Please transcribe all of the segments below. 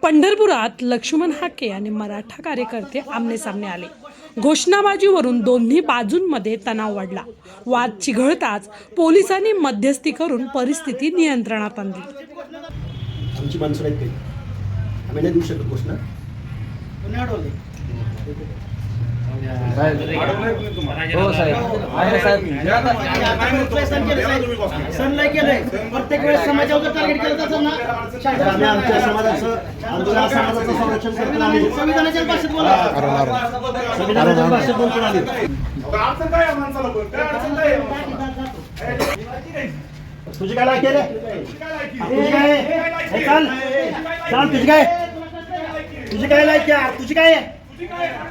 पंढरपुरात लक्ष्मण हाके आणि मराठा कार्यकर्ते आमनेसामने आले. घोषणाबाजीवरून दोन्ही बाजूंमध्ये तणाव वाढला. वाद चिघळताच पोलिसांनी मध्यस्थी करून परिस्थिती नियंत्रणात आणली. आमची माणसं नाहीत काही, आम्ही नाही देऊ शकत घोषणा. प्रत्येक वेळेस समाजावर टार्गेट केलं जातं ना. आम्ही आमच्या समाजाचं संरक्षण करतो. आम्ही संविधानाच्या भाषेत बोला. संविधानाच्या भाषेत बोलतो आम्ही. तुझी काय लायकी रे? तुझी काय हे चाल चाल तुझी काय लायकी? तुझी काय आहे?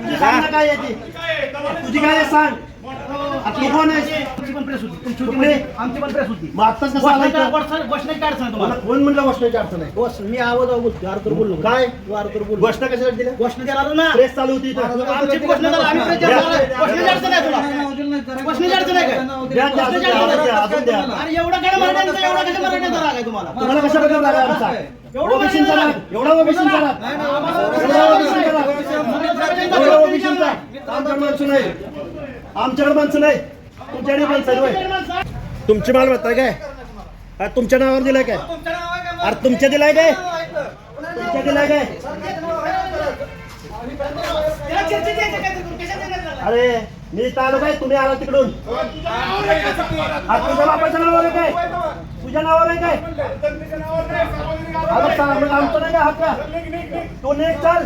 तुझी सांग ना काय आहे ती? तुझी काय आहे सांग. तू कोण आहे? तुमची पण प्रेस होती, तुमची होती म्हणजे आमची पण प्रेस होती. मग आत्ताच कसं आलाय का? घोषणेची अडचण आहे तुम्हाला. कोण म्हणलं घोषणेची अडचण आहे? मी आवाज बोलतो, आरकर बोललो. काय आरकर बोललो. घोषणा कशासाठी दिल्या? घोषणा देणार ना. प्रेस चालू होती इथं. आमची घोषणा झाली, आम्ही प्रेस देणार आहे. घोषणेची अडचण आहे तुला? घोषणेची अडचण आहे काय? द्या, द्या, अजून द्या, अजून द्या. आणि एवढा काय मराठ्यांचा, एवढा कशा मराठ्यांचा राग आहे तुम्हाला? तुम्हाला कशाबद्दल राग आहे आमचा? ओबीसींचा राग, एवढा ओबीसींचा राग, एवढा ओबीसींचा राग, एवढा ओबीसींचा. आमच्याकडे माणसं नाही, आमच्याकडे माणसं नाही, तुमच्याकडे माणसं आहे. तुमची मालमत्ता आहे काय? हा, तुमच्या नावावर दिलाय काय? अरे तुमच्या दिलाय काय? तुमच्या दिलाय काय? अरे मी इथं आलो काय? तुम्ही आला तिकडून. हा, तुझ्या बापाच्या नावावर आहे काय? तुझ्या नावावर आहे काय? अरे सांग, मग आमचं नाही काय हक्क? तू नेक चाल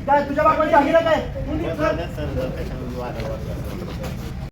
काय? तुझ्या बापाची हकीर आहे काय?